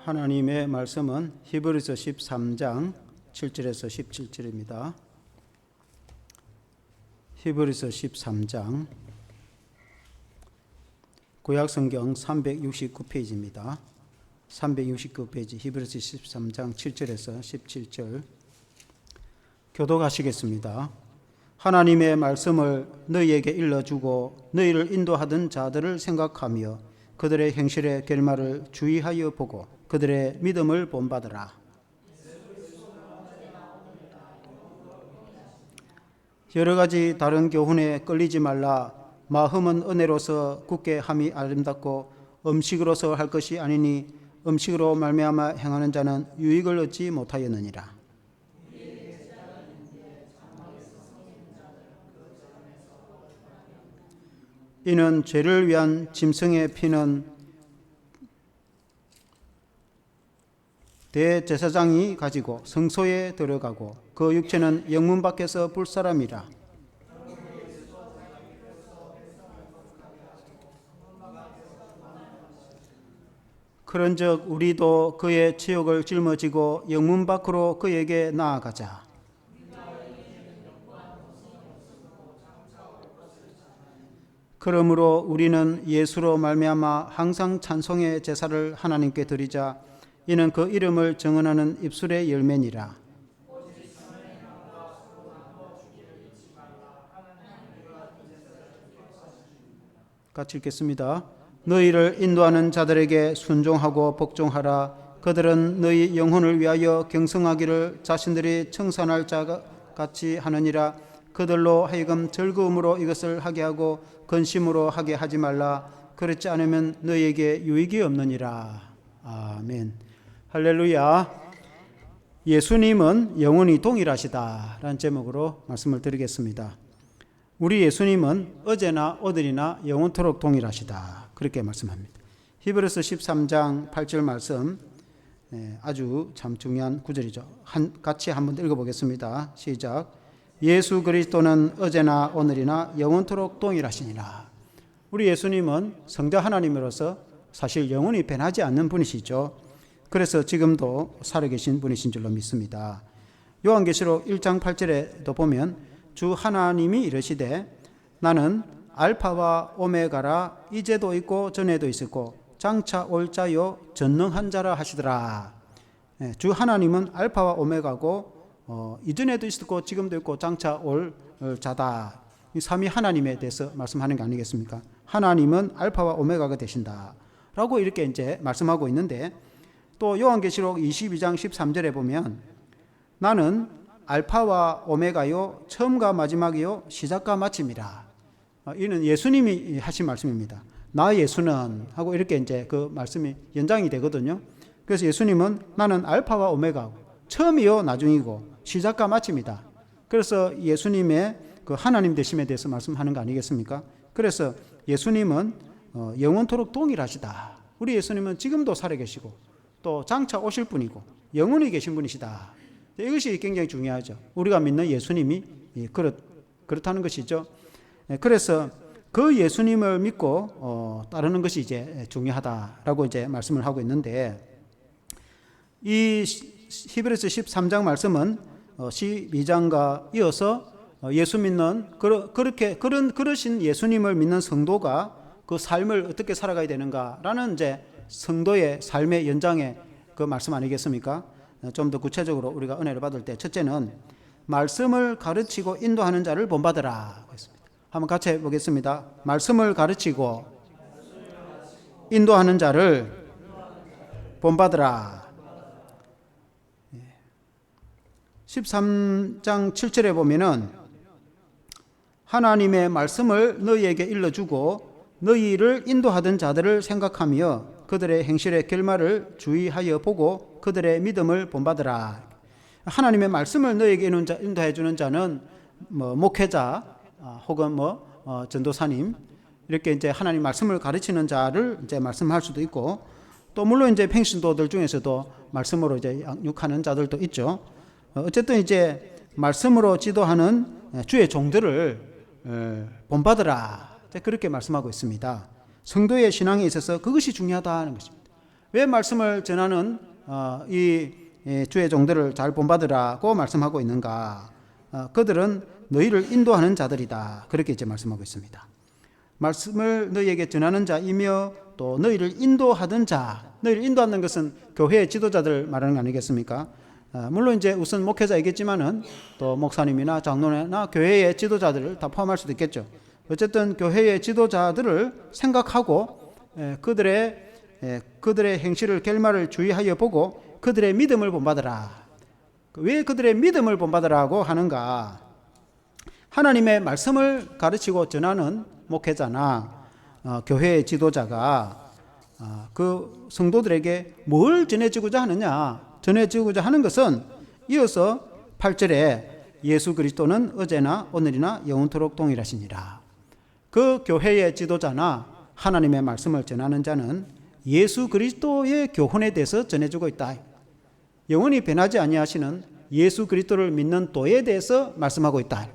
하나님의 말씀은 히브리서 13장 7절에서 17절입니다. 히브리서 13장 구약성경 369페이지입니다. 369페이지 히브리서 13장 7절에서 17절 교독하시겠습니다. 하나님의 말씀을 너희에게 일러주고 너희를 인도하던 자들을 생각하며 그들의 행실의 결말을 주의하여 보고 그들의 믿음을 본받으라. 여러 가지 다른 교훈에 끌리지 말라. 마음은 은혜로서 굳게 함이 아름답고 음식으로서 할 것이 아니니 음식으로 말미암아 행하는 자는 유익을 얻지 못하였느니라. 이는 죄를 위한 짐승의 피는 대제사장이 가지고 성소에 들어가고 그 육체는 영문 밖에서 불사람이라. 그런즉 우리도 그의 치욕을 짊어지고 영문 밖으로 그에게 나아가자. 그러므로 우리는 예수로 말미암아 항상 찬송의 제사를 하나님께 드리자. 이는 그 이름을 정언하는 입술의 열매니라. 같이 읽겠습니다. 너희를 인도하는 자들에게 순종하고 복종하라. 그들은 너희 영혼을 위하여 경성하기를 자신들이 청산할 자 같이 하느니라. 그들로 하여금 즐거움으로 이것을 하게 하고 근심으로 하게 하지 말라. 그렇지 않으면 너희에게 유익이 없느니라. 아멘. 할렐루야. 예수님은 영원히 동일하시다 라는 제목으로 말씀을 드리겠습니다. 우리 예수님은 어제나 오늘이나 영원토록 동일하시다 그렇게 말씀합니다. 히브리서 13장 8절 말씀 아주 참 중요한 구절이죠. 같이 한번 읽어보겠습니다. 시작. 예수 그리스도는 어제나 오늘이나 영원토록 동일하시니라. 우리 예수님은 성자 하나님으로서 사실 영원히 변하지 않는 분이시죠. 그래서 지금도 살아계신 분이신 줄로 믿습니다. 요한계시록 1장 8절에도 보면 주 하나님이 이르시되 나는 알파와 오메가라. 이제도 있고 전에도 있었고 장차 올 자요 전능한 자라 하시더라. 주 하나님은 알파와 오메가고 이전에도 있었고 지금도 있고 장차 올 자다. 이 삼위 하나님에 대해서 말씀하는 게 아니겠습니까? 하나님은 알파와 오메가가 되신다 라고 이렇게 이제 말씀하고 있는데, 또 요한계시록 22장 13절에 보면 나는 알파와 오메가요 처음과 마지막이요 시작과 마침이라. 이는 예수님이 하신 말씀입니다. 나 예수는 하고 이렇게 이제 그 말씀이 연장이 되거든요. 그래서 예수님은 나는 알파와 오메가고 처음이요 나중이고 시작과 마침이다. 그래서 예수님의 그 하나님 되심에 대해서 말씀하는 거 아니겠습니까? 그래서 예수님은 영원토록 동일하시다. 우리 예수님은 지금도 살아계시고 또 장차 오실 분이고 영원히 계신 분이시다. 이것이 굉장히 중요하죠. 우리가 믿는 예수님이 그렇다는 것이죠. 그래서 그 예수님을 믿고 따르는 것이 이제 중요하다라고 이제 말씀을 하고 있는데, 이 히브리서 13장 말씀은 12장과 이어서 예수 믿는 그러신 예수님을 믿는 성도가 그 삶을 어떻게 살아가야 되는가라는 이제 성도의 삶의 연장의 그 말씀 아니겠습니까? 좀 더 구체적으로 우리가 은혜를 받을 때 첫째는 말씀을 가르치고 인도하는 자를 본받으라 했습니다. 한번 같이 해보겠습니다. 말씀을 가르치고 인도하는 자를 본받으라. 13장 7절에 보면은 하나님의 말씀을 너희에게 일러주고 너희를 인도하던 자들을 생각하며 그들의 행실의 결말을 주의하여 보고 그들의 믿음을 본받으라. 하나님의 말씀을 너희에게 인도해 주는 자는 목회자 혹은 전도사님, 이렇게 이제 하나님 말씀을 가르치는 자를 이제 말씀할 수도 있고, 또 물론 이제 평신도들 중에서도 말씀으로 이제 양육하는 자들도 있죠. 어쨌든 이제 말씀으로 지도하는 주의 종들을 본받으라. 그렇게 말씀하고 있습니다. 성도의 신앙에 있어서 그것이 중요하다는 것입니다. 왜 말씀을 전하는 이 주의 종들을 잘 본받으라고 말씀하고 있는가? 그들은 너희를 인도하는 자들이다. 그렇게 이제 말씀하고 있습니다. 말씀을 너희에게 전하는 자이며 또 너희를 인도하던 자, 너희를 인도하는 것은 교회의 지도자들 말하는 거 아니겠습니까? 물론 이제 우선 목회자이겠지만은 또 목사님이나 장로나 교회의 지도자들을 다 포함할 수도 있겠죠. 어쨌든 교회의 지도자들을 생각하고 그들의 행실을 결말을 주의하여 보고 그들의 믿음을 본받으라. 왜 그들의 믿음을 본받으라고 하는가? 하나님의 말씀을 가르치고 전하는 목회자나 교회의 지도자가 그 성도들에게 뭘 전해주고자 하느냐? 전해주고자 하는 것은 이어서 8절에 예수 그리스도는 어제나 오늘이나 영원토록 동일하시니라. 그 교회의 지도자나 하나님의 말씀을 전하는 자는 예수 그리스도의 교훈에 대해서 전해주고 있다. 영원히 변하지 아니하시는 예수 그리스도를 믿는 도에 대해서 말씀하고 있다.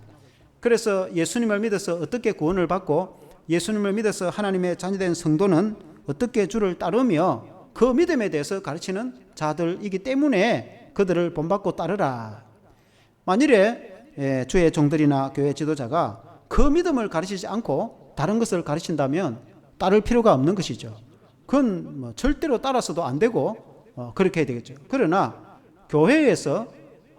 그래서 예수님을 믿어서 어떻게 구원을 받고 예수님을 믿어서 하나님의 자녀된 성도는 어떻게 주를 따르며 그 믿음에 대해서 가르치는 자들이기 때문에 그들을 본받고 따르라. 만일에 주의 종들이나 교회 지도자가 그 믿음을 가르치지 않고 다른 것을 가르친다면 따를 필요가 없는 것이죠. 그건 절대로 따라서도 안 되고 그렇게 해야 되겠죠. 그러나 교회에서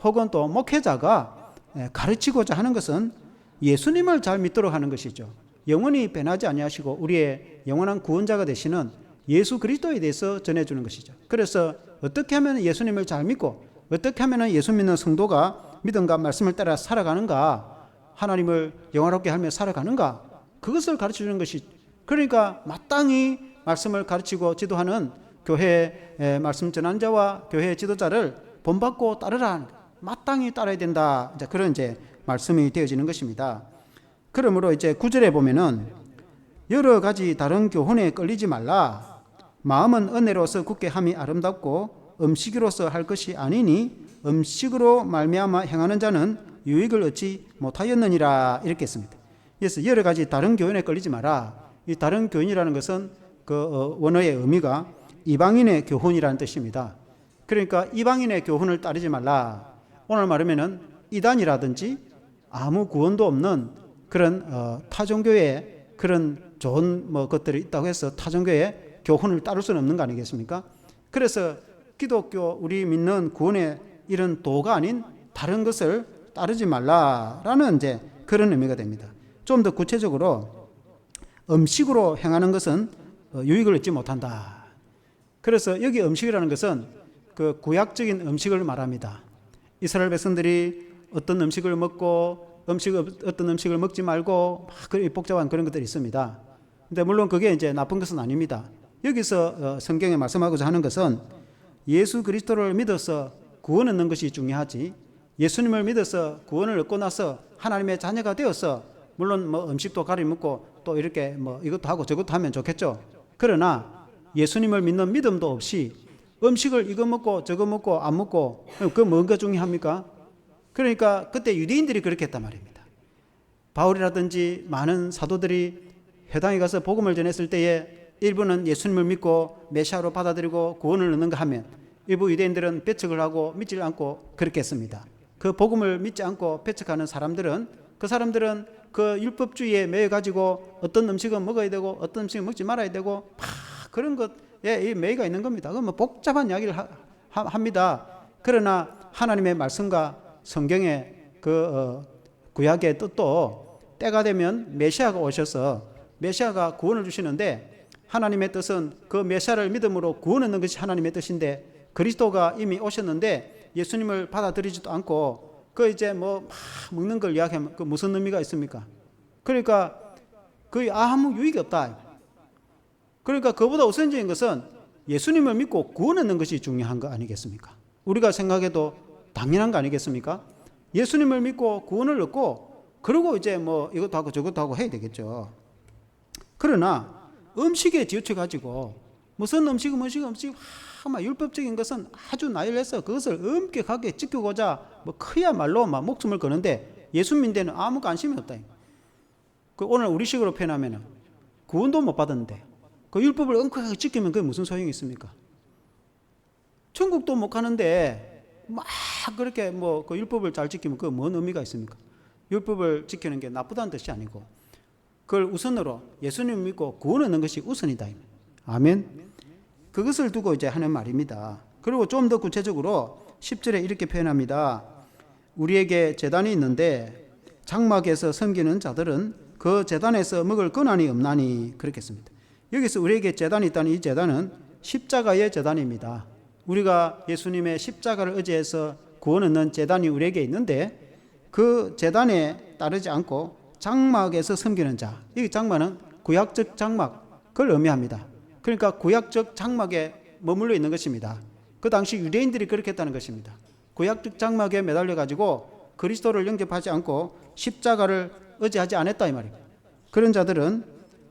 혹은 또 목회자가 가르치고자 하는 것은 예수님을 잘 믿도록 하는 것이죠. 영원히 변하지 아니하시고 우리의 영원한 구원자가 되시는 예수 그리스도에 대해서 전해주는 것이죠. 그래서 어떻게 하면 예수님을 잘 믿고 어떻게 하면 예수 믿는 성도가 믿음과 말씀을 따라 살아가는가, 하나님을 영화롭게 하며 살아가는가, 그것을 가르쳐주는 것이, 그러니까 마땅히 말씀을 가르치고 지도하는 교회의 말씀 전한 자와 교회의 지도자를 본받고 따르라, 마땅히 따라야 된다. 이제 그런 이제 말씀이 되어지는 것입니다. 그러므로 이제 9절에 보면은 여러 가지 다른 교훈에 끌리지 말라. 마음은 은혜로서 굳게 함이 아름답고 음식으로서 할 것이 아니니 음식으로 말미암아 행하는 자는 유익을 얻지 못하였느니라. 이렇게 했습니다. 그래서 여러 가지 다른 교훈에 끌리지 마라. 이 다른 교훈이라는 것은 그 원어의 의미가 이방인의 교훈이라는 뜻입니다. 그러니까 이방인의 교훈을 따르지 말라. 오늘 말하면은 이단이라든지 아무 구원도 없는 그런 타종교의 그런 좋은 것들이 있다고 해서 타종교의 교훈을 따를 수는 없는 거 아니겠습니까? 그래서 기독교 우리 믿는 구원의 이런 도가 아닌 다른 것을 따르지 말라라는 이제 그런 의미가 됩니다. 좀 더 구체적으로 음식으로 행하는 것은 유익을 얻지 못한다. 그래서 여기 음식이라는 것은 그 구약적인 음식을 말합니다. 이스라엘 백성들이 어떤 음식을 먹고 어떤 음식을 먹지 말고 막 복잡한 그런 것들이 있습니다. 근데 물론 그게 이제 나쁜 것은 아닙니다. 여기서 성경에 말씀하고자 하는 것은 예수 그리스도를 믿어서 구원 얻는 것이 중요하지, 예수님을 믿어서 구원을 얻고 나서 하나님의 자녀가 되어서 물론 음식도 가리 먹고 또 이렇게 이것도 하고 저것도 하면 좋겠죠. 그러나 예수님을 믿는 믿음도 없이 음식을 이거 먹고 저거 먹고 안 먹고 그 뭔가 중요합니까? 그러니까 그때 유대인들이 그렇게 했단 말입니다. 바울이라든지 많은 사도들이 회당에 가서 복음을 전했을 때에 일부는 예수님을 믿고 메시아로 받아들이고 구원을 얻는가 하면 일부 유대인들은 배척을 하고 믿지 않고 그렇게 했습니다. 그 복음을 믿지 않고 배척하는 사람들은 그 율법주의에 매여 가지고 어떤 음식은 먹어야 되고 어떤 음식은 먹지 말아야 되고 그런 것에 매여가 있는 겁니다. 그건 복잡한 이야기를 합니다. 그러나 하나님의 말씀과 성경의 그 구약의 뜻도 때가 되면 메시아가 오셔서 메시아가 구원을 주시는데, 하나님의 뜻은 그 메시아를 믿음으로 구원 얻는 것이 하나님의 뜻인데 그리스도가 이미 오셨는데 예수님을 받아들이지도 않고 그 이제 먹는 걸 이야기하면 그 무슨 의미가 있습니까? 그러니까 거의 아무 유익이 없다. 그러니까 그보다 우선적인 것은 예수님을 믿고 구원 얻는 것이 중요한 거 아니겠습니까? 우리가 생각해도 당연한 거 아니겠습니까? 예수님을 믿고 구원을 얻고 그리고 이제 이것도 하고 저것도 하고 해야 되겠죠. 그러나 음식에 뒤처 가지고 무슨 음식 율법적인 것은 아주 나열해서 그것을 엄격하게 지키고자 그야말로 목숨을 거는데 예수 믿는 데는 아무 관심이 없다. 그 오늘 우리식으로 표현하면 구원도 못 받았는데 그 율법을 엄격하게 지키면 그게 무슨 소용이 있습니까? 천국도 못 가는데 막 그렇게 뭐 그 율법을 잘 지키면 그 뭔 의미가 있습니까? 율법을 지키는 게 나쁘다는 뜻이 아니고 그걸 우선으로 예수님 믿고 구원 얻는 것이 우선이다. 아멘. 그것을 두고 이제 하는 말입니다. 그리고 좀 더 구체적으로 10절에 이렇게 표현합니다. 우리에게 제단이 있는데 장막에서 섬기는 자들은 그 제단에서 먹을 권한이 없나니, 그렇게 했습니다. 여기서 우리에게 제단이 있다는 이 제단은 십자가의 제단입니다. 우리가 예수님의 십자가를 의지해서 구원 얻는 제단이 우리에게 있는데 그 제단에 따르지 않고 장막에서 섬기는 자, 이 장막은 구약적 장막, 그걸 의미합니다. 그러니까 구약적 장막에 머물러 있는 것입니다. 그 당시 유대인들이 그렇게 했다는 것입니다. 구약적 장막에 매달려 가지고 그리스도를 영접하지 않고 십자가를 의지하지 않았다 이 말입니다. 그런 자들은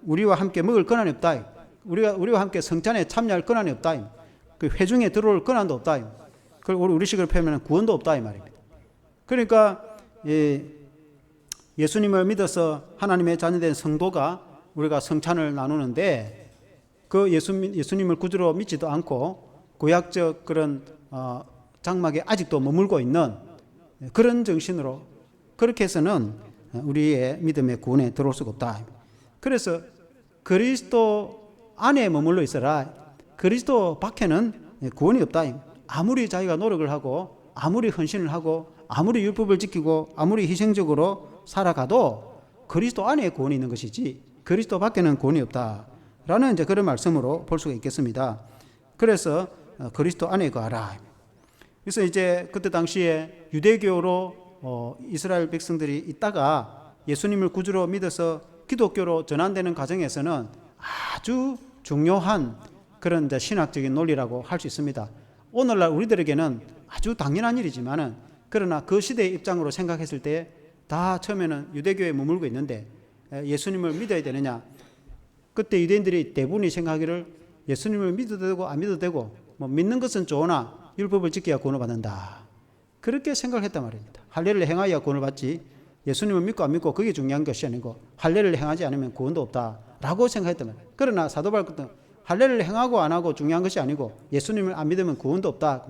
우리와 함께 먹을 권한이 없다. 우리와 함께 성찬에 참여할 권한이 없다. 그 회중에 들어올 권한도 없다. 그리고 우리식으로 표현하면 구원도 없다 이 말입니다. 그러니까 예수님을 믿어서 하나님의 자녀된 성도가 우리가 성찬을 나누는데 그 예수님을 구주로 믿지도 않고 구약적 그런 장막에 아직도 머물고 있는 그런 정신으로 그렇게 해서는 우리의 믿음의 구원에 들어올 수가 없다. 그래서 그리스도 안에 머물러 있어라. 그리스도 밖에는 구원이 없다. 아무리 자기가 노력을 하고 아무리 헌신을 하고 아무리 율법을 지키고 아무리 희생적으로 살아가도 그리스도 안에 구원이 있는 것이지 그리스도 밖에는 구원이 없다라는 이제 그런 말씀으로 볼 수가 있겠습니다. 그래서 그리스도 안에 거하라. 그래서 이제 그때 당시에 유대교로 이스라엘 백성들이 있다가 예수님을 구주로 믿어서 기독교로 전환되는 과정에서는 아주 중요한 그런 이제 신학적인 논리라고 할 수 있습니다. 오늘날 우리들에게는 아주 당연한 일이지만은 그러나 그 시대의 입장으로 생각했을 때 다 처음에는 유대교에 머물고 있는데 예수님을 믿어야 되느냐? 그때 유대인들이 대부분이 생각하기를 예수님을 믿어도 되고 안 믿어도 되고 뭐 믿는 것은 좋으나 율법을 지켜야 구원을 받는다. 그렇게 생각했단 말입니다. 할례를 행하여야 구원을 받지 예수님을 믿고 안 믿고 그게 중요한 것이 아니고 할례를 행하지 않으면 구원도 없다라고 생각했단 말이에요. 그러나 사도 바울은 할례를 행하고 안 하고 중요한 것이 아니고 예수님을 안 믿으면 구원도 없다.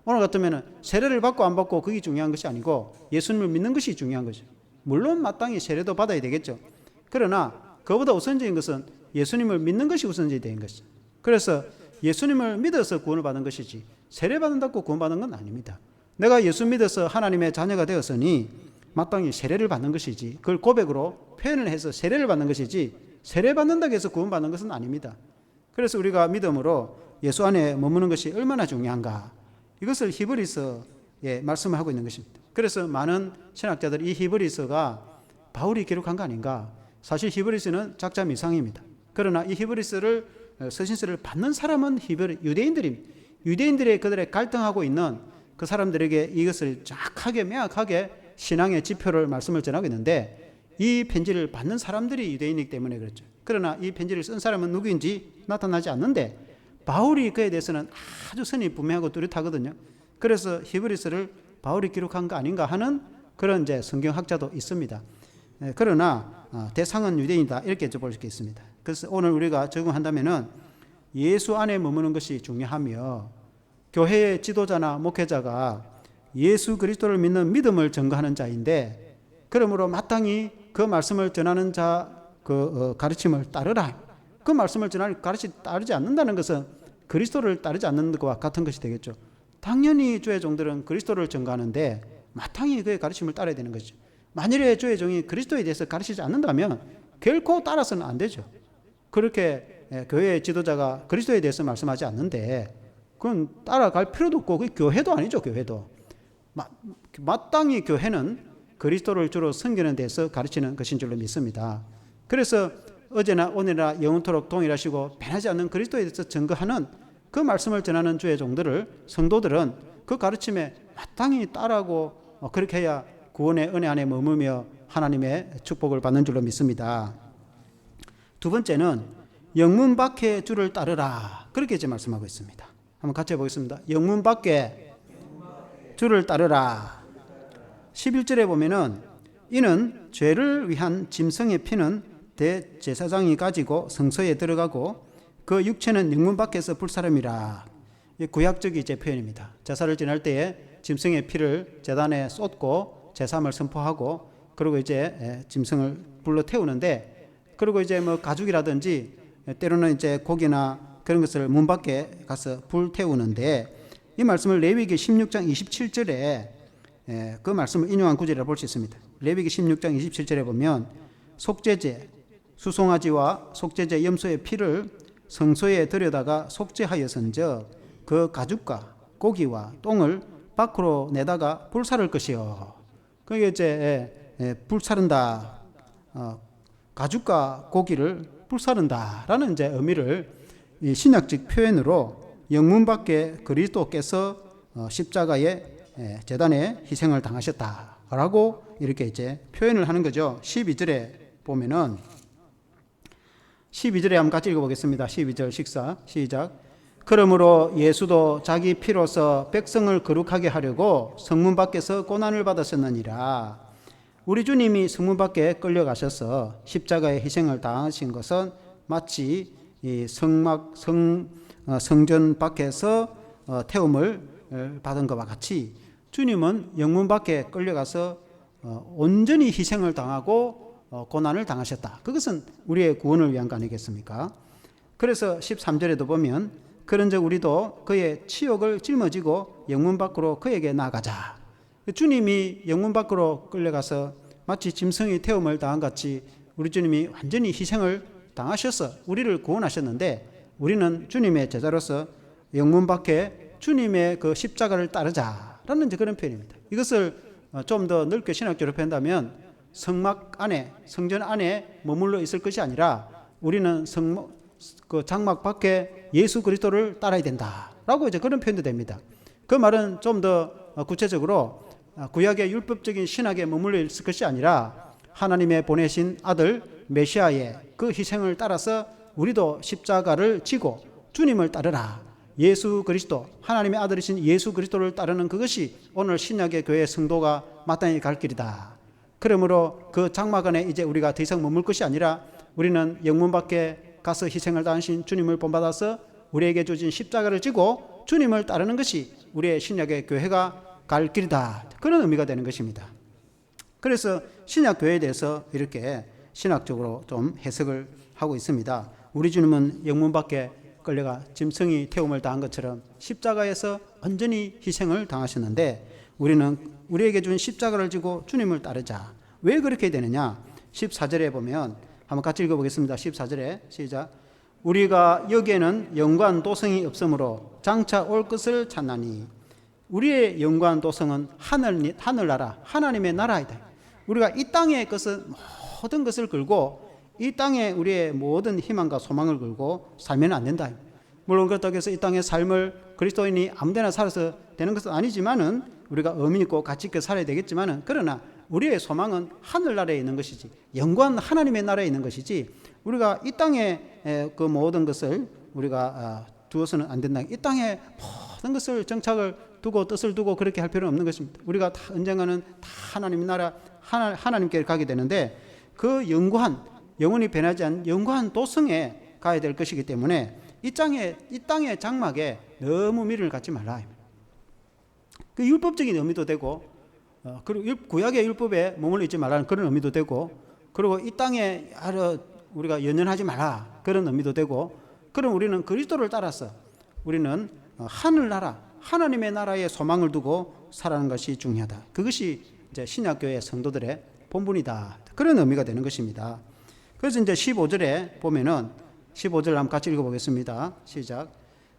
오늘 같으면 세례를 받고 안 받고 그게 중요한 것이 아니고 예수님을 믿는 것이 중요한 거죠. 물론 마땅히 세례도 받아야 되겠죠. 그러나 그보다 우선적인 것은 예수님을 믿는 것이 우선적이 된 것이죠. 그래서 예수님을 믿어서 구원을 받는 것이지 세례 받는다고 구원 받는 건 아닙니다. 내가 예수 믿어서 하나님의 자녀가 되었으니 마땅히 세례를 받는 것이지 그걸 고백으로 표현을 해서 세례를 받는 것이지 세례 받는다고 해서 구원 받는 것은 아닙니다. 그래서 우리가 믿음으로 예수 안에 머무는 것이 얼마나 중요한가, 이것을 히브리서에 말씀을 하고 있는 것입니다. 그래서 많은 신학자들이 이 히브리서가 바울이 기록한 거 아닌가. 사실 히브리서는 작자 미상입니다. 그러나 이 히브리서를 서신서를 받는 사람은 유대인들입니다. 유대인들의 그들의 갈등하고 있는 그 사람들에게 이것을 정확하게 명확하게 신앙의 지표를 말씀을 전하고 있는데 이 편지를 받는 사람들이 유대인이기 때문에 그렇죠. 그러나 이 편지를 쓴 사람은 누구인지 나타나지 않는데 바울이 그에 대해서는 아주 선이 분명하고 뚜렷하거든요. 그래서 히브리서를 바울이 기록한 거 아닌가 하는 그런 이제 성경학자도 있습니다. 그러나 대상은 유대인이다 이렇게 볼 수 있습니다. 그래서 오늘 우리가 적용한다면은 예수 안에 머무는 것이 중요하며 교회의 지도자나 목회자가 예수 그리스도를 믿는 믿음을 증거하는 자인데 그러므로 마땅히 그 말씀을 전하는 자 그 가르침을 따르라. 그 말씀을 전하는 가르침 따르지 않는다는 것은 그리스도를 따르지 않는 것과 같은 것이 되겠죠. 당연히 주의 종들은 그리스도를 증거하는데 마땅히 그의 가르침을 따라야 되는 것이죠. 만일에 주의 종이 그리스도에 대해서 가르치지 않는다면 결코 따라서는 안 되죠. 그렇게 교회의 지도자가 그리스도에 대해서 말씀하지 않는데 그건 따라갈 필요도 없고 그게 교회도 아니죠. 교회도 마땅히 교회는 그리스도를 주로 섬기는 데서 가르치는 것인 줄로 믿습니다. 그래서 어제나 오늘이나 영원토록 동일하시고 변하지 않는 그리스도에 대해서 증거하는 그 말씀을 전하는 주의 종들을 성도들은 그 가르침에 마땅히 따르고 그렇게 해야 구원의 은혜 안에 머물며 하나님의 축복을 받는 줄로 믿습니다. 두 번째는 영문 밖에 주를 따르라 그렇게 이제 말씀하고 있습니다. 한번 같이 해보겠습니다. 영문 밖에 주를 따르라. 11절에 보면은 이는 죄를 위한 짐승의 피는 대제사장이 가지고 성소에 들어가고 그 육체는 영문 밖에서 불사름이라. 구약적 이제 표현입니다. 제사를 지낼 때에 짐승의 피를 제단에 쏟고 제사함을 선포하고 그리고 이제 짐승을 불러 태우는데 그리고 이제 뭐 가죽이라든지 때로는 이제 고기나 그런 것을 문 밖에 가서 불 태우는데 이 말씀을 레위기 16장 27절에 그 말씀을 인용한 구절이라 볼 수 있습니다. 레위기 16장 27절에 보면 속죄제 수송아지와 속죄제 염소의 피를 성소에 들여다가 속죄하여선즉 그 가죽과 고기와 똥을 밖으로 내다가 불사를 것이요. 그게 이제 불사른다. 가죽과 고기를 불사른다라는 이제 의미를 이 신약적 표현으로 영문 밖에 그리스도께서 십자가의 제단에 희생을 당하셨다라고 이렇게 이제 표현을 하는 거죠. 12절에 보면은 12절에 한번 같이 읽어보겠습니다. 12절 식사 시작. 그러므로 예수도 자기 피로서 백성을 거룩하게 하려고 성문 밖에서 고난을 받으셨느니라. 우리 주님이 성문 밖에 끌려가셔서 십자가의 희생을 당하신 것은 마치 이 성전 밖에서 태움을 받은 것과 같이 주님은 영문 밖에 끌려가서 온전히 희생을 당하고 고난을 당하셨다. 그것은 우리의 구원을 위한 거 아니겠습니까? 그래서 13절에도 보면 그런즉 우리도 그의 치욕을 짊어지고 영문 밖으로 그에게 나가자. 주님이 영문 밖으로 끌려가서 마치 짐승이 태움을 당한 같이 우리 주님이 완전히 희생을 당하셔서 우리를 구원하셨는데 우리는 주님의 제자로서 영문 밖에 주님의 그 십자가를 따르자라는 그런 표현입니다. 이것을 좀 더 넓게 신학적으로 표현한다면 성막 안에 성전 안에 머물러 있을 것이 아니라 우리는 그 장막 밖에 예수 그리스도를 따라야 된다라고 이제 그런 표현도 됩니다. 그 말은 좀 더 구체적으로 구약의 율법적인 신학에 머물러 있을 것이 아니라 하나님의 보내신 아들 메시아의 그 희생을 따라서 우리도 십자가를 지고 주님을 따르라. 예수 그리스도 하나님의 아들이신 예수 그리스도를 따르는 그것이 오늘 신약의 교회 성도가 마땅히 갈 길이다. 그러므로 그 장막 안에 이제 우리가 더 이상 머물 것이 아니라 우리는 영문 밖에 가서 희생을 당하신 주님을 본받아서 우리에게 주신 십자가를 지고 주님을 따르는 것이 우리의 신약의 교회가 갈 길이다. 그런 의미가 되는 것입니다. 그래서 신약 교회에 대해서 이렇게 신학적으로 좀 해석을 하고 있습니다. 우리 주님은 영문 밖에 끌려가 짐승이 태움을 당한 것처럼 십자가에서 완전히 희생을 당하셨는데 우리는 우리에게 준 십자가를 지고 주님을 따르자. 왜 그렇게 되느냐? 14절에 보면 한번 같이 읽어보겠습니다. 14절에 시작. 우리가 여기에는 영광 도성이 없으므로 장차 올 것을 찾나니. 우리의 영광 도성은 하늘나라 하나님의 나라이다. 우리가 이 땅의 것은 모든 것을 걸고 이 땅에 우리의 모든 희망과 소망을 걸고 살면 안 된다. 물론 그렇다고 해서 이 땅의 삶을 그리스도인이 아무데나 살아서 되는 것은 아니지만은 우리가 의미 있고 가치 있게 살아야 되겠지만은 그러나 우리의 소망은 하늘나라에 있는 것이지 영광 하나님의 나라에 있는 것이지 우리가 이 땅에 그 모든 것을 우리가 두어서는 안 된다. 이 땅에 모든 것을 정착을 두고 뜻을 두고 그렇게 할 필요는 없는 것입니다. 우리가 다 언젠가는 다 하나님의 나라 하나님께 가게 되는데 그 영원히 변하지 않는 영원한 도성에 가야 될 것이기 때문에 이 땅의 장막에 너무 미련을 갖지 말라. 그 율법적인 의미도 되고 그리고 구약의 율법에 머물러 있지 말라는 그런 의미도 되고 그리고 이 땅에 우리가 연연하지 마라 그런 의미도 되고 그럼 우리는 그리스도를 따라서 우리는 하늘나라 하나님의 나라에 소망을 두고 살아가는 것이 중요하다. 그것이 이제 신약교회 성도들의 본분이다. 그런 의미가 되는 것입니다. 그래서 이제 15절에 보면은 15절 한번 같이 읽어보겠습니다. 시작.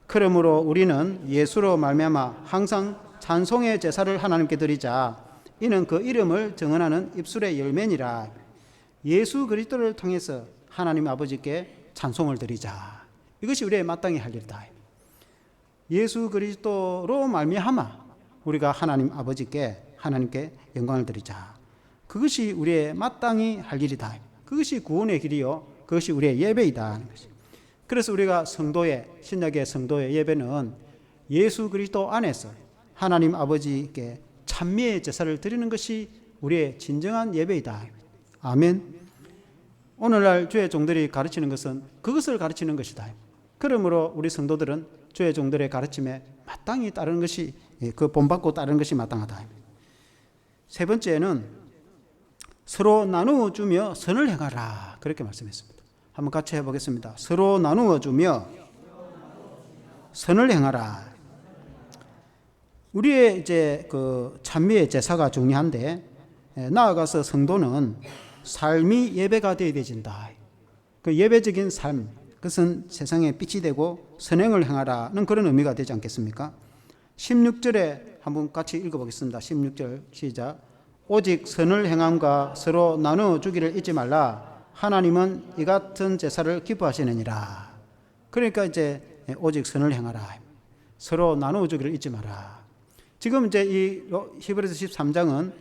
그러므로 우리는 예수로 말미암아 항상 찬송의 제사를 하나님께 드리자. 이는 그 이름을 증언하는 입술의 열매니라. 예수 그리스도를 통해서 하나님 아버지께 찬송을 드리자. 이것이 우리의 마땅히 할 일이다. 예수 그리스도로 말미암아 우리가 하나님께 영광을 드리자. 그것이 우리의 마땅히 할 일이다. 그것이 구원의 길이요. 그것이 우리의 예배이다. 그래서 우리가 신약의 성도의 예배는 예수 그리스도 안에서 하나님 아버지께 찬미의 제사를 드리는 것이 우리의 진정한 예배이다. 아멘. 오늘날 주의 종들이 가르치는 것은 그것을 가르치는 것이다. 그러므로 우리 성도들은 주의 종들의 가르침에 마땅히 따르는 것이 그 본받고 따르는 것이 마땅하다. 세 번째는 서로 나누어 주며 선을 행하라 그렇게 말씀했습니다. 한번 같이 해보겠습니다. 서로 나누어 주며 선을 행하라. 우리의 이제 그 찬미의 제사가 중요한데 나아가서 성도는 삶이 예배가 되어야 되진다. 그 예배적인 삶, 그것은 세상에 빛이 되고 선행을 행하라는 그런 의미가 되지 않겠습니까? 16절에 한번 같이 읽어보겠습니다. 16절 시작. 오직 선을 행함과 서로 나누어 주기를 잊지 말라. 하나님은 이 같은 제사를 기뻐하시느니라. 그러니까 이제 오직 선을 행하라. 서로 나누어 주기를 잊지 마라. 지금 이제 이 히브리서 13장은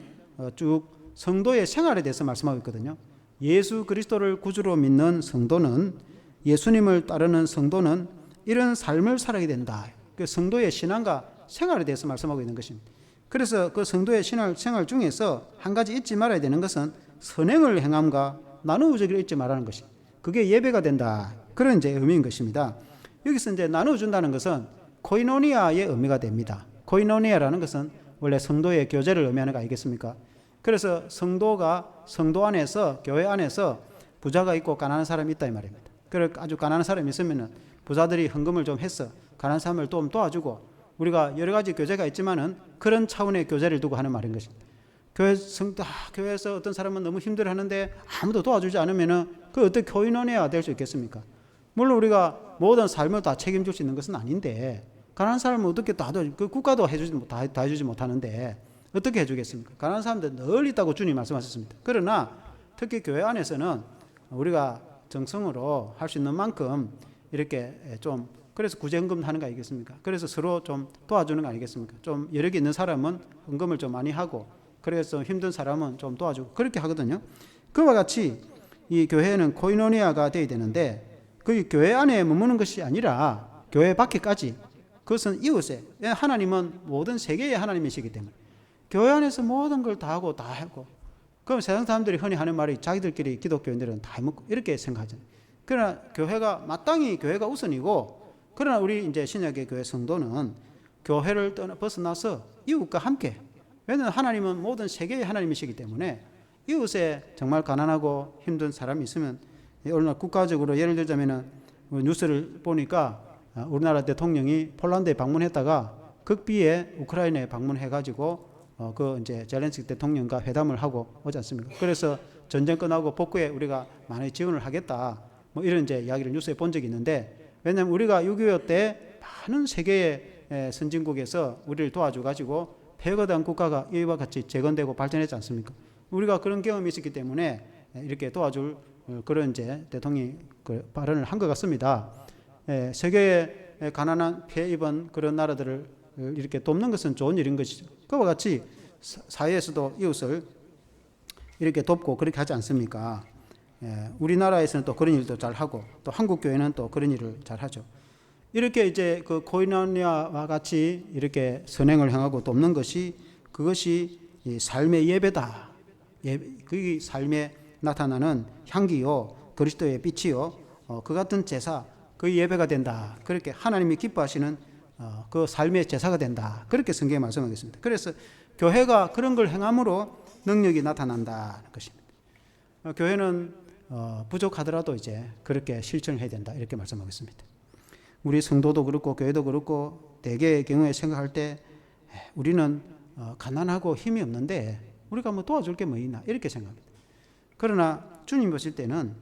쭉 성도의 생활에 대해서 말씀하고 있거든요. 예수 그리스도를 구주로 믿는 성도는, 예수님을 따르는 성도는 이런 삶을 살아야 된다. 그 성도의 신앙과 생활에 대해서 말씀하고 있는 것입니다. 그래서 그 성도의 생활 중에서 한 가지 잊지 말아야 되는 것은 선행을 행함과 나누어 주기를 잊지 말라는 것이, 그게 예배가 된다. 그런 이제 의미인 것입니다. 여기서 이제 나누어 준다는 것은 코이노니아의 의미가 됩니다. 코이노니아라는 것은 원래 성도의 교제를 의미하는 거 아니겠습니까? 그래서 성도가 성도 안에서, 교회 안에서 부자가 있고 가난한 사람이 있다 이 말입니다. 그래서 아주 가난한 사람이 있으면은 부자들이 헌금을 좀 해서 가난한 사람을 좀 도와주고, 우리가 여러 가지 교제가 있지만은 그런 차원의 교제를 두고 하는 말인 것입니다. 교회에서 어떤 사람은 너무 힘들어하는데 아무도 도와주지 않으면은 그 어떻게 코이노니아가 될 수 있겠습니까? 물론 우리가 모든 삶을 다 책임질 수 있는 것은 아닌데, 가난한 사람은 어떻게 그 국가도 다 해주지 못하는데 어떻게 해주겠습니까? 가난한 사람들 늘 있다고 주님 말씀하셨습니다. 그러나 특히 교회 안에서는 우리가 정성으로 할 수 있는 만큼 이렇게 좀, 그래서 구제헌금 하는 거 아니겠습니까? 그래서 서로 좀 도와주는 거 아니겠습니까? 좀 여력이 있는 사람은 헌금을 좀 많이 하고, 그래서 힘든 사람은 좀 도와주고 그렇게 하거든요. 그와 같이 이 교회는 코이노니아가 되어야 되는데, 그 교회 안에 머무는 것이 아니라 교회 밖에까지, 그것은 이웃에, 하나님은 모든 세계의 하나님이시기 때문에 교회 안에서 모든 걸 다 하고 그럼 세상 사람들이 흔히 하는 말이 자기들끼리 기독교인들은 다 해먹고 이렇게 생각하잖아요. 그러나 교회가 마땅히 교회가 우선이고, 그러나 우리 이제 신약의 교회 성도는 교회를 벗어나서 이웃과 함께, 왜냐하면 하나님은 모든 세계의 하나님이시기 때문에 이웃에 정말 가난하고 힘든 사람이 있으면, 어느 날 국가적으로 예를 들자면은 뉴스를 보니까 우리나라 대통령이 폴란드에 방문했다가 극비에 우크라이나에 방문해가지고 그 이제 젤렌스키 대통령과 회담을 하고 오지 않습니까? 그래서 전쟁 끝나고 복구에 우리가 많이 지원을 하겠다, 뭐 이런 이제 이야기를 뉴스에 본 적이 있는데, 왜냐하면 우리가 6.25 때 많은 세계의 선진국에서 우리를 도와줘가지고 폐거된 국가가 이와 같이 재건되고 발전했지 않습니까? 우리가 그런 경험이 있었기 때문에 이렇게 도와줄 그런 이제 대통령이 그 발언을 한 것 같습니다. 세계에 가난한 피해 입은 그런 나라들을 이렇게 돕는 것은 좋은 일인 것이죠. 그와 같이 사회에서도 이웃을 이렇게 돕고 그렇게 하지 않습니까? 우리나라에서는 또 그런 일도 잘 하고, 또 한국 교회는 또 그런 일을 잘 하죠. 이렇게 이제 그 코이노니아와 같이 이렇게 선행을 행하고 돕는 것이, 그것이 삶의 예배다. 그 삶에 나타나는 향기요, 그리스도의 빛이요, 그 같은 제사, 그 예배가 된다. 그렇게 하나님이 기뻐하시는 그 삶의 제사가 된다. 그렇게 성경에 말씀하겠습니다. 그래서 교회가 그런 걸 행함으로 능력이 나타난다는 것입니다. 교회는 부족하더라도 이제 그렇게 실천을 해야 된다. 이렇게 말씀하겠습니다. 우리 성도도 그렇고 교회도 그렇고 대개의 경우에 생각할 때 우리는 가난하고 힘이 없는데 우리가 뭐 도와줄 게 뭐 있나 이렇게 생각합니다. 그러나 주님 보실 때는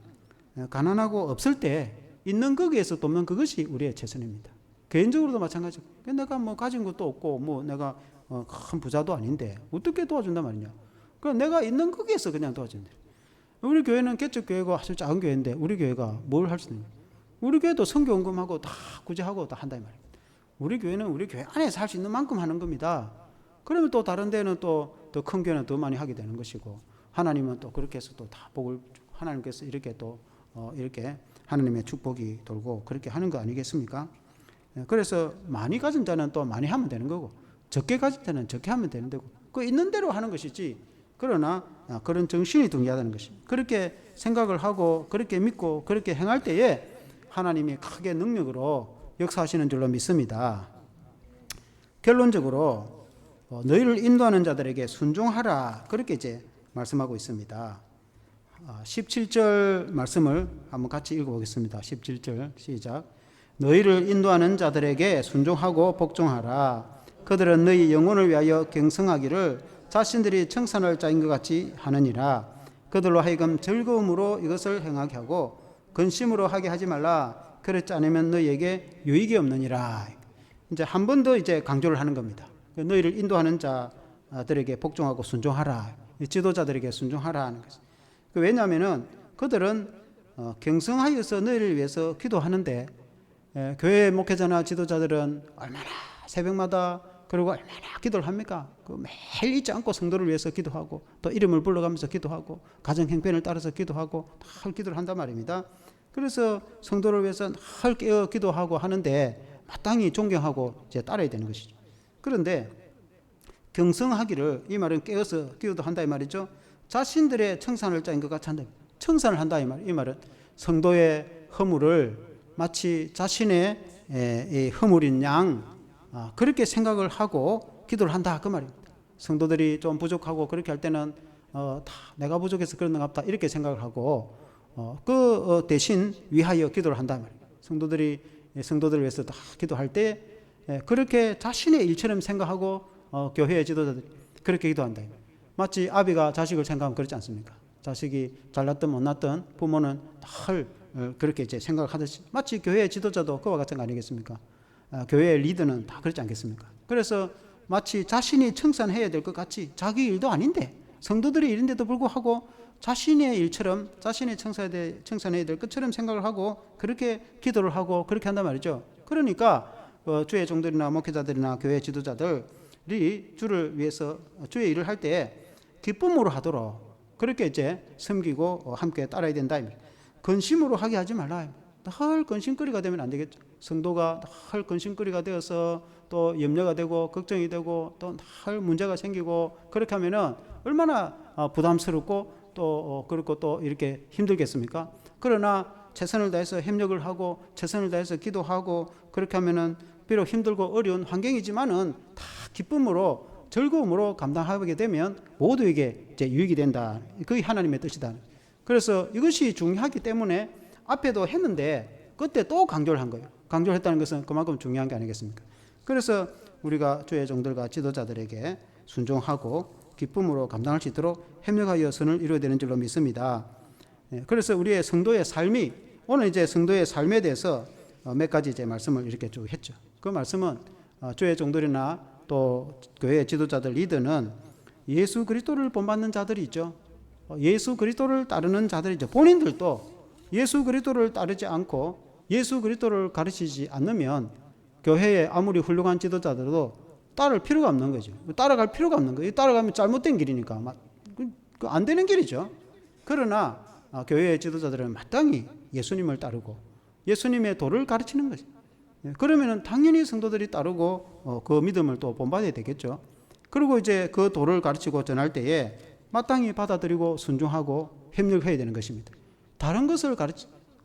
가난하고 없을 때 있는 거기에서 돕는 그것이 우리의 최선입니다. 개인적으로도 마찬가지고, 내가 뭐 가진 것도 없고 뭐 내가 큰 부자도 아닌데 어떻게 도와준단 말이냐. 그럼 내가 있는 거기에서 그냥 도와준다. 우리 교회는 개척교회가 아주 작은 교회인데 우리 교회가 뭘 할 수 있는 거예요? 우리 교회도 선교헌금하고 다 구제하고 다 한다 이 말입니다. 우리 교회는 우리 교회 안에서 할 수 있는 만큼 하는 겁니다. 그러면 또 다른 데는 또 더 큰 교회는 더 많이 하게 되는 것이고, 하나님은 또 그렇게 해서 또 다 복을 주고, 하나님께서 이렇게 또 이렇게 하나님의 축복이 돌고 그렇게 하는 거 아니겠습니까? 그래서 많이 가진 자는 또 많이 하면 되는 거고, 적게 가진 자는 적게 하면 되는 거고, 그 있는 대로 하는 것이지. 그러나 그런 정신이 중요하다는 것이, 그렇게 생각을 하고 그렇게 믿고 그렇게 행할 때에 하나님이 크게 능력으로 역사하시는 줄로 믿습니다. 결론적으로 너희를 인도하는 자들에게 순종하라 그렇게 이제 말씀하고 있습니다. 17절 말씀을 한번 같이 읽어보겠습니다. 17절 시작. 너희를 인도하는 자들에게 순종하고 복종하라. 그들은 너희 영혼을 위하여 경성하기를 자신들이 청산할 자인 것 같이 하느니라. 그들로 하여금 즐거움으로 이것을 행하게 하고 근심으로 하게 하지 말라. 그렇지 않으면 너희에게 유익이 없느니라. 이제 한 번 더 이제 강조를 하는 겁니다. 너희를 인도하는 자들에게 복종하고 순종하라. 지도자들에게 순종하라 하는 것입니다. 왜냐하면은 그들은 경성하여서 너희를 위해서 기도하는데, 교회 목회자나 지도자들은 얼마나 새벽마다 그리고 얼마나 기도를 합니까? 매일 잊지 않고 성도를 위해서 기도하고 또 이름을 불러가면서 기도하고 가정 형편을 따라서 기도하고 늘 기도를 한단 말입니다. 그래서 성도를 위해서 늘 깨어 기도하고 하는데 마땅히 존경하고 이제 따라야 되는 것이죠. 그런데 경성하기를, 이 말은 깨어서 기도도 한다 이 말이죠. 자신들의 청산을 짜인 것 같이 한다. 청산을 한다 이 말. 이 말은 성도의 허물을 마치 자신의 허물인 양 그렇게 생각을 하고 기도를 한다 그 말입니다. 성도들이 좀 부족하고 그렇게 할 때는 다 내가 부족해서 그런 것 같다 이렇게 생각을 하고 그 대신 위하여 기도를 한다 말입니다. 성도들을 위해서 다 기도할 때 그렇게 자신의 일처럼 생각하고 교회의 지도자들이 그렇게 기도한다. 마치 아비가 자식을 생각하면 그렇지 않습니까? 자식이 잘났든 못났든 부모는 늘 그렇게 이제 생각을 하듯이 마치 교회의 지도자도 그와 같은 거 아니겠습니까? 교회의 리더는 다 그렇지 않겠습니까? 그래서 마치 자신이 청산해야 될 것 같이 자기 일도 아닌데 성도들의 일인데도 불구하고 자신의 일처럼 자신이 청산해야 될 것처럼 생각을 하고 그렇게 기도를 하고 그렇게 한단 말이죠. 그러니까 주의 종들이나 목회자들이나 교회 지도자들이 주를 위해서 주의 일을 할 때 기쁨으로 하도록 그렇게 이제 섬기고 함께 따라야 된다. 근심으로 하게 하지 말라. 늘 근심거리가 되면 안 되겠죠. 성도가 늘 근심거리가 되어서 또 염려가 되고 걱정이 되고 또 늘 문제가 생기고 그렇게 하면은 얼마나 부담스럽고 또 그렇고 또 이렇게 힘들겠습니까? 그러나 최선을 다해서 협력을 하고 최선을 다해서 기도하고 그렇게 하면은 비록 힘들고 어려운 환경이지만은 다 기쁨으로 즐거움으로 감당하게 되면 모두에게 이제 유익이 된다. 그게 하나님의 뜻이다. 그래서 이것이 중요하기 때문에 앞에도 했는데 그때 또 강조를 한 거예요. 강조를 했다는 것은 그만큼 중요한 게 아니겠습니까? 그래서 우리가 주의 종들과 지도자들에게 순종하고 기쁨으로 감당할 수 있도록 협력하여 선을 이루어야 되는 줄로 믿습니다. 그래서 우리의 성도의 삶이 오늘 이제 성도의 삶에 대해서 몇 가지 이제 말씀을 이렇게 쭉 했죠. 그 말씀은 주의 종들이나 또 교회 지도자들 리더는 예수 그리스도를 본받는 자들이 있죠. 예수 그리스도를 따르는 자들이죠. 본인들도 예수 그리스도를 따르지 않고 예수 그리스도를 가르치지 않으면 교회에 아무리 훌륭한 지도자들도 따를 필요가 없는 거죠. 따라갈 필요가 없는 거예요. 따라가면 잘못된 길이니까 안 되는 길이죠. 그러나 교회의 지도자들은 마땅히 예수님을 따르고 예수님의 도를 가르치는 거죠. 그러면 당연히 성도들이 따르고 그 믿음을 또 본받아야 되겠죠. 그리고 이제 그 도를 가르치고 전할 때에 마땅히 받아들이고 순종하고 협력해야 되는 것입니다. 다른 것을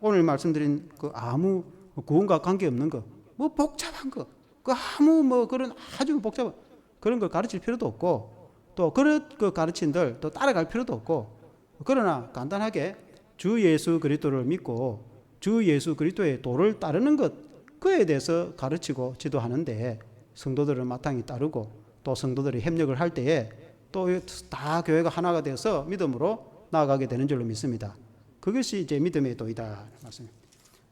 오늘 말씀드린 그 아무 구원과 관계없는 거, 뭐 복잡한 거, 그 아무 그런 아주 복잡한 그런 걸 가르칠 필요도 없고 또 그런 그 가르친들 또 따라갈 필요도 없고 그러나 간단하게 주 예수 그리스도를 믿고 주 예수 그리스도의 도를 따르는 것 그에 대해서 가르치고 지도하는데 성도들은 마땅히 따르고 또 성도들이 협력을 할 때에 또 다 교회가 하나가 되어서 믿음으로 나아가게 되는 줄로 믿습니다. 그것이 이제 믿음의 도이다. 맞습니다.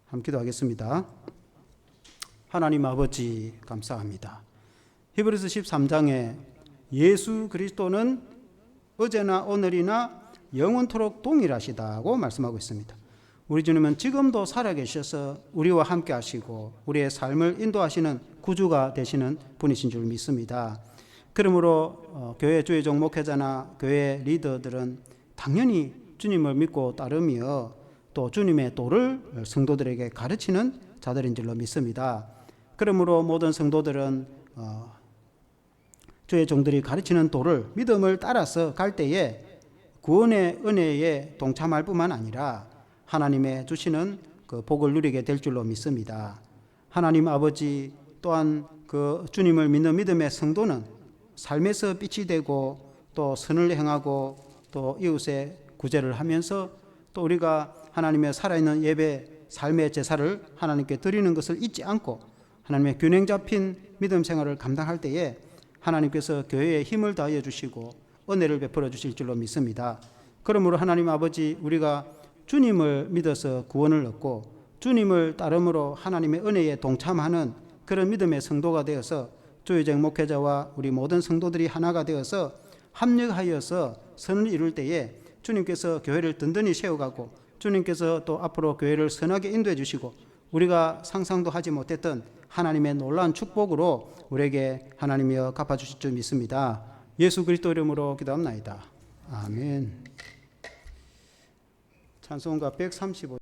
함께 기도하겠습니다. 하나님 아버지 감사합니다. 히브리서 13장에 예수 그리스도는 어제나 오늘이나 영원토록 동일하시다고 말씀하고 있습니다. 우리 주님은 지금도 살아계셔서 우리와 함께 하시고 우리의 삶을 인도하시는 구주가 되시는 분이신 줄 믿습니다. 그러므로 교회 주의 종 목회자나 교회 리더들은 당연히 주님을 믿고 따르며 또 주님의 도를 성도들에게 가르치는 자들인 줄로 믿습니다. 그러므로 모든 성도들은 주의 종들이 가르치는 도를 믿음을 따라서 갈 때에 구원의 은혜에 동참할 뿐만 아니라 하나님의 주시는 그 복을 누리게 될 줄로 믿습니다. 하나님 아버지 또한 그 주님을 믿는 믿음의 성도는 삶에서 빛이 되고 또 선을 행하고 또 이웃의 구제를 하면서 또 우리가 하나님의 살아있는 예배 삶의 제사를 하나님께 드리는 것을 잊지 않고 하나님의 균형 잡힌 믿음 생활을 감당할 때에 하나님께서 교회에 힘을 다하여 주시고 은혜를 베풀어 주실 줄로 믿습니다. 그러므로 하나님 아버지, 우리가 주님을 믿어서 구원을 얻고 주님을 따름으로 하나님의 은혜에 동참하는 그런 믿음의 성도가 되어서 조희정 목회자와 우리 모든 성도들이 하나가 되어서 합력하여서 선을 이룰 때에 주님께서 교회를 든든히 세워가고 주님께서 또 앞으로 교회를 선하게 인도해 주시고 우리가 상상도 하지 못했던 하나님의 놀라운 축복으로 우리에게 하나님이여 갚아주실 줄 믿습니다. 예수 그리스도 이름으로 기도합나이다. 아멘. 찬송가 135